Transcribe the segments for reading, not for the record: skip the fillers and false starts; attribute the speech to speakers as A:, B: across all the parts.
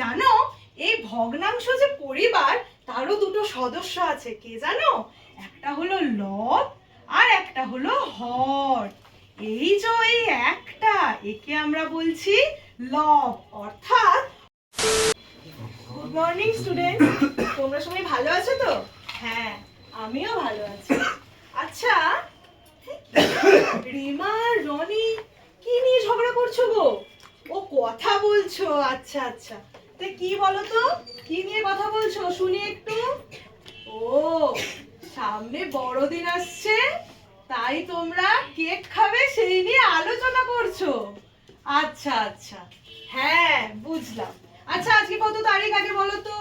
A: জানো এই ভগ্নাংশ যে পরিবার তারও দুটো সদস্য আছে, কে জানো? একটা হলো লব আর একটা হলো হর। এই যে এই একটা, একে আমরা বলছি লব, অর্থাৎ গুড মর্নিং স্টুডেন্ট। তোমরা সবাই ভালো আছো তো? হ্যাঁ, আমিও ভালো আছি। আচ্ছা, রিমা আর রনি কি নিয়ে ঝগড়া করছো গো? ও কথা বলছো, আচ্ছা আচ্ছা। তা কি বলো তো, কি নিয়ে কথা বলছো শুনি একটু। ও, সামনে বড়দিন আসছে, তাই তোমরা কেক খাবে সেই নিয়ে আলোচনা করছো। আচ্ছা আচ্ছা, হ্যাঁ বুঝলাম। আচ্ছা, আজকে কত তারিখ আগে বলো তো?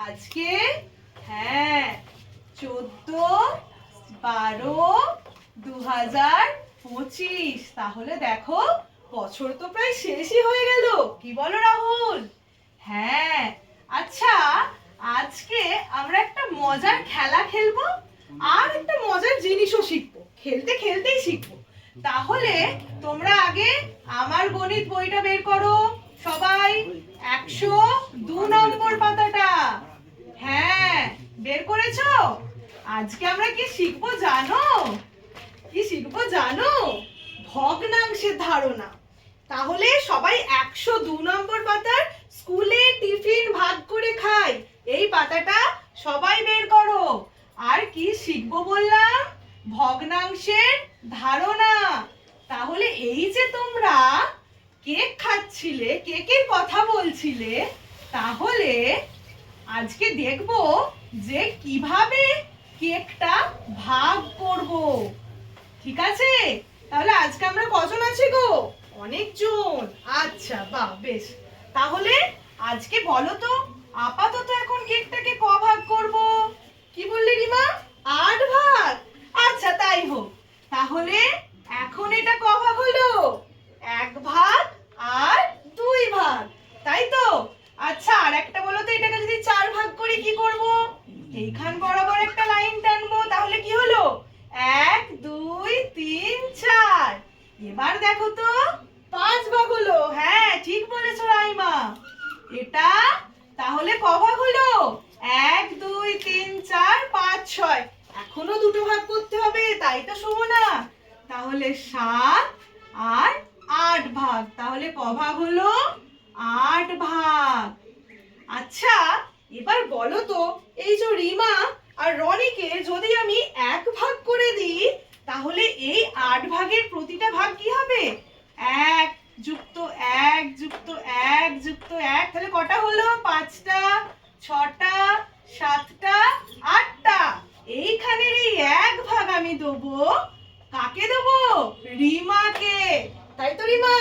A: আজকে হ্যাঁ 14/12/2025। তাহলে দেখো বছর তো প্রায় শেষই হয়ে গেল, কি বলো রাহুল? হ্যাঁ। আচ্ছা, আজকে আমরা একটা মজার খেলা খেলবো আর একটা মজার জিনিসও শিখবো, খেলতে খেলতেই শিখবো। তাহলে তোমরা আগে আমার গণিত বইটা বের করো সবাই, 102 নম্বর পাতাটা। হ্যাঁ, বের করেছো? আজকে আমরা কি শিখবো জানো? কি শিখবো জানো? ভগ্নাংশের ধারণা। তাহলে সবাই 102 নম্বর পাতার স্কুলে টিফিন ভাগ করে খায় এই পাতাটা সবাই বের করো। আর কি শিখবো বললাম? ভগ্নাংশের ধারণা। তাহলে এই যে তোমরা কেক খাচ্ছিলে, কেকের কথা বলছিলে, তাহলে আজকে দেখবো যে কিভাবে কেকটা ভাগ করব। ঠিক আছে? তাহলে আজকে আমরা কজন আছি গো? অনেকজন। আচ্ছা, বাহ, বেশ। তাহলে আজকে বলো তো, আপাতত এখন কেকটাকে ক ভাগ করব? কি বললে রিমা? 8 ভাগ। আচ্ছা, তাই হোক। তাহলে এখন এটা ক ভাগ হলো? 1 ভাগ আর 2 ভাগ, তাই তো? আচ্ছা, আর একটা বলো তো, এটাকে যদি 4 ভাগ করি কি করব? এইখান বরাবর একটা লাইন টানবো, তাহলে কি হলো? 1 2 3 4। এবার দেখো তো 5 ভাগ হলো। হ্যাঁ, ঠিক বলেছো রাইমা। এটা তাহলে ক ভাগ হলো? 1 2 3 4 5 6। এখনো দুটো ভাগ করতে হবে, তাই তো শোভনা? তাহলে 7 আর 8 ভাগ। তাহলে ক ভাগ হলো? 8 ভাগ। আচ্ছা, এবার বলো তো, এই যে রিমা আর রনিকে যদি আমি 1 ভাগ করে দিই, তাহলে এই 8 ভাগের প্রতিটা ভাগ কি হবে? 1 যুক্ত 1 যুক্ত 1 যুক্ত 1। তাহলে কটা হলো? 5টা, 6টা, 7টা, 8টা। এইখানের এই 1 ভাগ আমি দেবো কাকে দেবো? রিমাকে। তাই তো রিমা?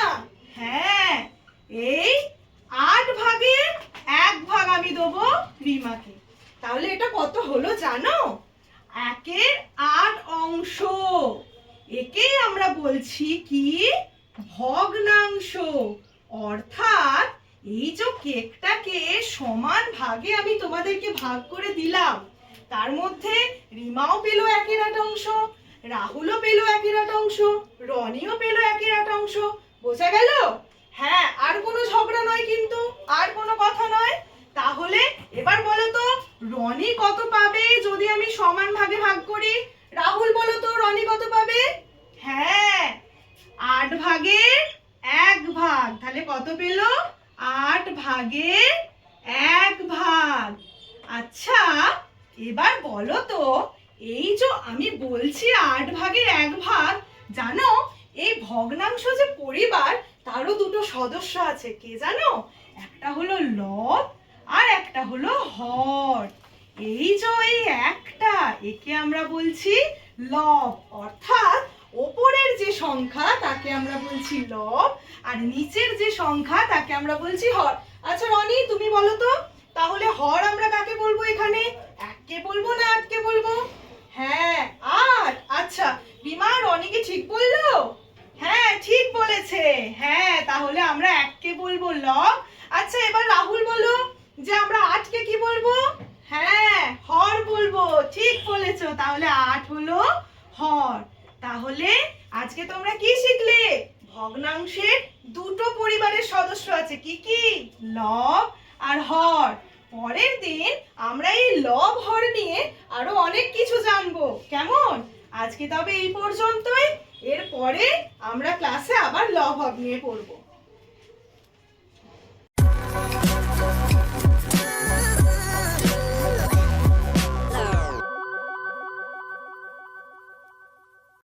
A: হ্যাঁ, এই 8 ভাগের 1 ভাগ আমি দেবো রিমাকে। তাহলে এটা কত হলো জানো? 1-এর 8 অংশ। একেই আমরা বলছি কি? ভগ্নাংশ। অর্থাৎ এই যে কেকটাকে সমান ভাগে আমি তোমাদেরকে ভাগ করে দিলাম, তার মধ্যে রিমাও পেল 1-এর 8 অংশ, রাহুলও পেল 1-এর 8 অংশ, রনিও পেল 1-এর 8 অংশ। বোঝা গেল? হ্যাঁ, আর কোনো ঝগড়া নয় কিন্তু, আর কোনো কথা নয়। তাহলে এবার বলো তো, রনি কত পাবে যদি আমি সমান ভাগে ভাগ করি? রাহুল বলো তো, রনি কত পাবে? হ্যাঁ, 8 ভাগের 1 ভাগ। তাহলে কত পেল? 8 ভাগের 1 ভাগ। আচ্ছা, এবার বলো তো, এই যে আমি বলছি 8 ভাগের 1 ভাগ, জানো এই ভগ্নাংশ যে পরিবার তারও দুটো সদস্য আছে, কে জানো? একটা হলো লব আর একটা হলো হর। এই যে এই একটা, একে আমরা বলছি লব, অর্থাৎ ওপরের যে সংখ্যা তাকে আমরা বলছি লব আর নিচের যে সংখ্যা তাকে আমরা বলছি হর। আচ্ছা রনি, তুমি বলো তো, তাহলে হর আমরা কাকে বলবো এখানে? 1কে বলবো না 8কে বলবো? হ্যাঁ, 8। আচ্ছা, রিমা রনিকে ঠিক বললো? হ্যাঁ, ঠিক বলেছে। হ্যাঁ, তাহলে আমরা 1কে বলবো লব। আচ্ছা, এবার রাহুল বলো যে আমরা 8কে কি বলবো? হ্যাঁ, হর বলবো। ঠিক বলেছো। তাহলে 8 হলো হর। তাহলে আজকে তোমরা কি শিখলে? ভগ্নাংশের দুটো পরিবারের সদস্য আছে, কি কি? লব আর হর। পরের দিন আমরা এই লব হর নিয়ে আরো অনেক কিছু জানবো। কেমন? আজকে তবে এই পর্যন্তই। এরপরে আমরা ক্লাসে আবার লব হর নিয়ে পড়বো।